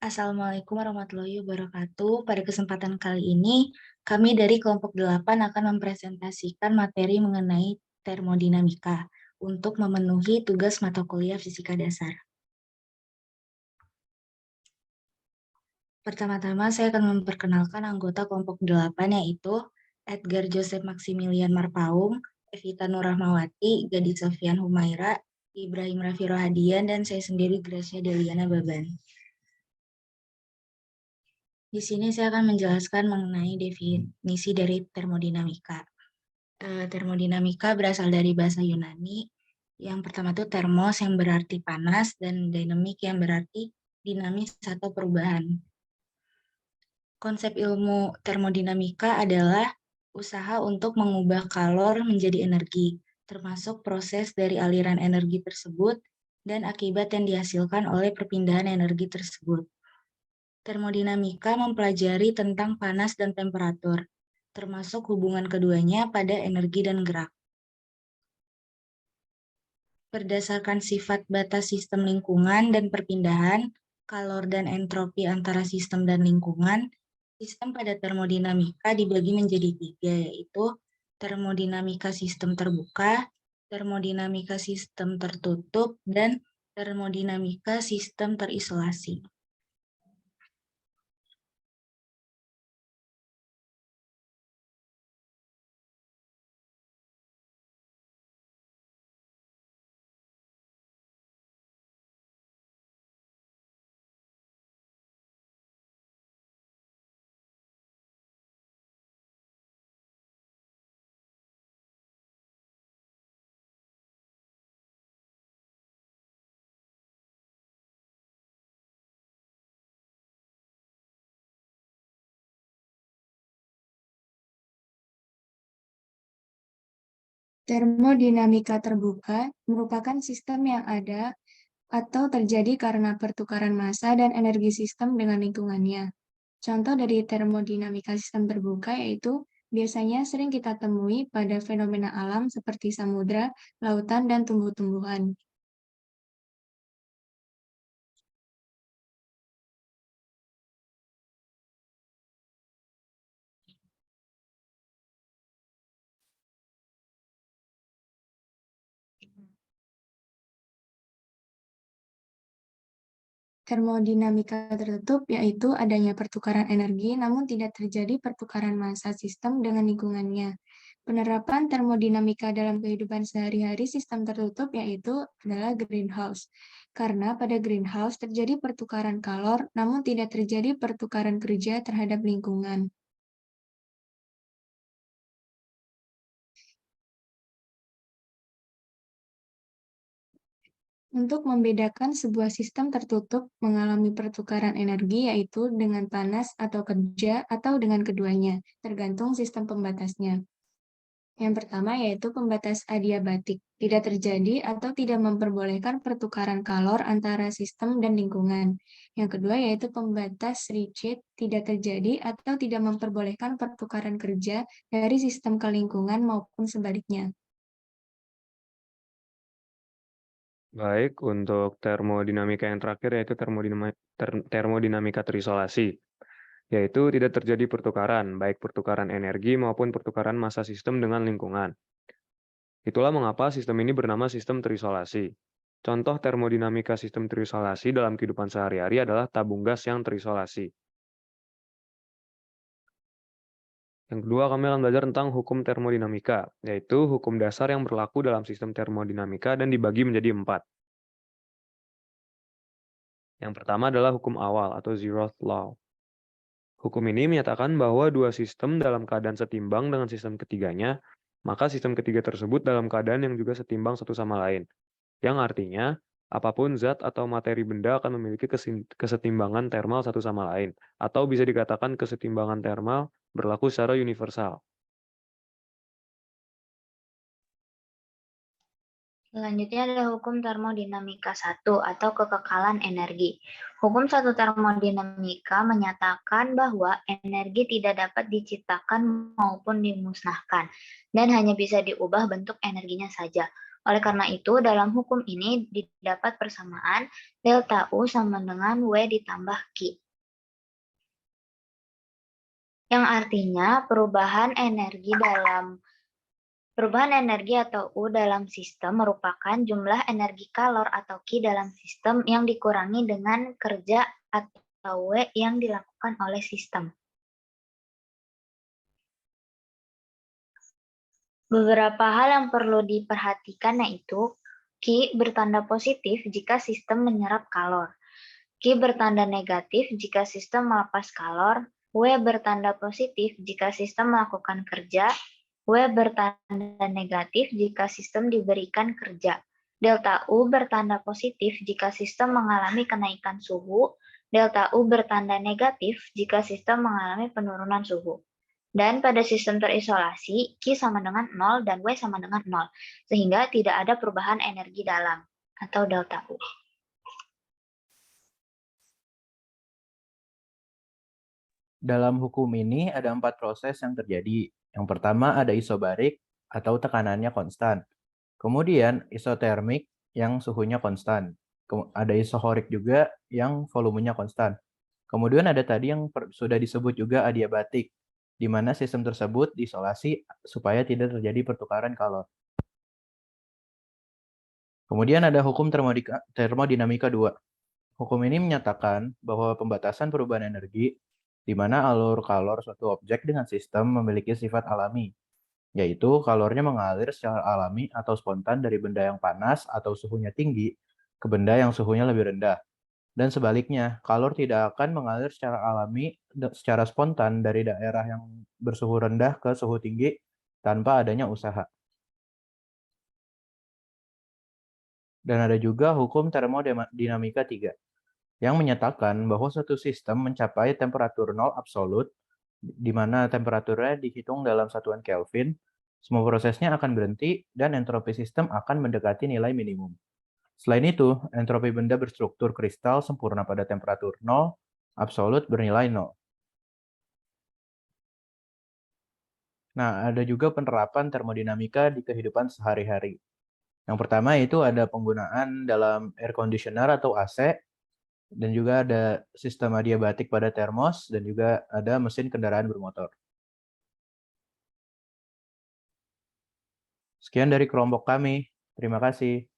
Assalamualaikum warahmatullahi wabarakatuh. Pada kesempatan kali ini, kami dari kelompok 8 akan mempresentasikan materi mengenai termodinamika untuk memenuhi tugas mata kuliah fisika dasar. Pertama-tama saya akan memperkenalkan anggota kelompok 8 yaitu Edgar Joseph Maximilian Marpaung, Evita Nurrahmawati, Gadis Sofian Humaira, Ibrahim Raffi Rohadian, dan saya sendiri Gracia Deliana Baban. Di sini saya akan menjelaskan mengenai definisi dari termodinamika. Termodinamika berasal dari bahasa Yunani. Yang pertama itu termos yang berarti panas dan dynamic yang berarti dinamis atau perubahan. Konsep ilmu termodinamika adalah usaha untuk mengubah kalor menjadi energi, termasuk proses dari aliran energi tersebut dan akibat yang dihasilkan oleh perpindahan energi tersebut. Termodinamika mempelajari tentang panas dan temperatur, termasuk hubungan keduanya pada energi dan gerak. Berdasarkan sifat batas sistem lingkungan dan perpindahan, kalor dan entropi antara sistem dan lingkungan, sistem pada termodinamika dibagi menjadi 3, yaitu termodinamika sistem terbuka, termodinamika sistem tertutup, dan termodinamika sistem terisolasi. Termodinamika terbuka merupakan sistem yang ada atau terjadi karena pertukaran massa dan energi sistem dengan lingkungannya. Contoh dari termodinamika sistem terbuka yaitu biasanya sering kita temui pada fenomena alam seperti samudra, lautan, dan tumbuh-tumbuhan. Termodinamika tertutup yaitu adanya pertukaran energi namun tidak terjadi pertukaran massa sistem dengan lingkungannya. Penerapan termodinamika dalam kehidupan sehari-hari sistem tertutup yaitu adalah greenhouse. Karena pada greenhouse terjadi pertukaran kalor namun tidak terjadi pertukaran kerja terhadap lingkungan. Untuk membedakan sebuah sistem tertutup mengalami pertukaran energi yaitu dengan panas atau kerja atau dengan keduanya, tergantung sistem pembatasnya. Yang pertama yaitu pembatas adiabatik, tidak terjadi atau tidak memperbolehkan pertukaran kalor antara sistem dan lingkungan. Yang kedua yaitu pembatas rigid, tidak terjadi atau tidak memperbolehkan pertukaran kerja dari sistem ke lingkungan maupun sebaliknya. Baik, untuk termodinamika yang terakhir yaitu termodinamika terisolasi, yaitu tidak terjadi pertukaran, baik pertukaran energi maupun pertukaran massa sistem dengan lingkungan. Itulah mengapa sistem ini bernama sistem terisolasi. Contoh termodinamika sistem terisolasi dalam kehidupan sehari-hari adalah tabung gas yang terisolasi. Yang kedua, kami akan belajar tentang hukum termodinamika, yaitu hukum dasar yang berlaku dalam sistem termodinamika dan dibagi menjadi 4. Yang pertama adalah hukum awal atau zeroth law. Hukum ini menyatakan bahwa dua sistem dalam keadaan setimbang dengan sistem ketiganya, maka sistem ketiga tersebut dalam keadaan yang juga setimbang satu sama lain. Yang artinya, apapun zat atau materi benda akan memiliki kesetimbangan termal satu sama lain, atau bisa dikatakan kesetimbangan termal berlaku secara universal. Selanjutnya adalah hukum termodinamika 1 atau kekekalan energi. Hukum 1 termodinamika menyatakan bahwa energi tidak dapat diciptakan maupun dimusnahkan dan hanya bisa diubah bentuk energinya saja. Oleh karena itu, dalam hukum ini didapat persamaan delta U sama dengan W ditambah Q. Yang artinya perubahan energi atau U dalam sistem merupakan jumlah energi kalor atau Q dalam sistem yang dikurangi dengan kerja atau W yang dilakukan oleh sistem. Beberapa hal yang perlu diperhatikan yaitu Q bertanda positif jika sistem menyerap kalor, Q bertanda negatif jika sistem melepas kalor, W bertanda positif jika sistem melakukan kerja, W bertanda negatif jika sistem diberikan kerja. Delta U bertanda positif jika sistem mengalami kenaikan suhu, delta U bertanda negatif jika sistem mengalami penurunan suhu. Dan pada sistem terisolasi, Q sama dengan 0 dan W sama dengan 0, sehingga tidak ada perubahan energi dalam, atau delta U. Dalam hukum ini ada 4 proses yang terjadi. Yang pertama ada isobarik atau tekanannya konstan. Kemudian isotermik yang suhunya konstan. Ada isohorik juga yang volumenya konstan. Kemudian ada tadi yang sudah disebut juga adiabatik, di mana sistem tersebut diisolasi supaya tidak terjadi pertukaran kalor. Kemudian ada hukum termodinamika 2. Hukum ini menyatakan bahwa pembatasan perubahan energi di mana alur kalor suatu objek dengan sistem memiliki sifat alami, yaitu kalornya mengalir secara alami atau spontan dari benda yang panas atau suhunya tinggi ke benda yang suhunya lebih rendah. Dan sebaliknya, kalor tidak akan mengalir secara alami secara spontan dari daerah yang bersuhu rendah ke suhu tinggi tanpa adanya usaha. Dan ada juga hukum termodinamika 3. Yang menyatakan bahwa suatu sistem mencapai temperatur nol absolut, di mana temperaturnya dihitung dalam satuan Kelvin, semua prosesnya akan berhenti dan entropi sistem akan mendekati nilai minimum. Selain itu, entropi benda berstruktur kristal sempurna pada temperatur nol absolut bernilai 0. Nah, ada juga penerapan termodinamika di kehidupan sehari-hari. Yang pertama itu ada penggunaan dalam air conditioner atau AC, dan juga ada sistem adiabatik pada termos, dan juga ada mesin kendaraan bermotor. Sekian dari kelompok kami. Terima kasih.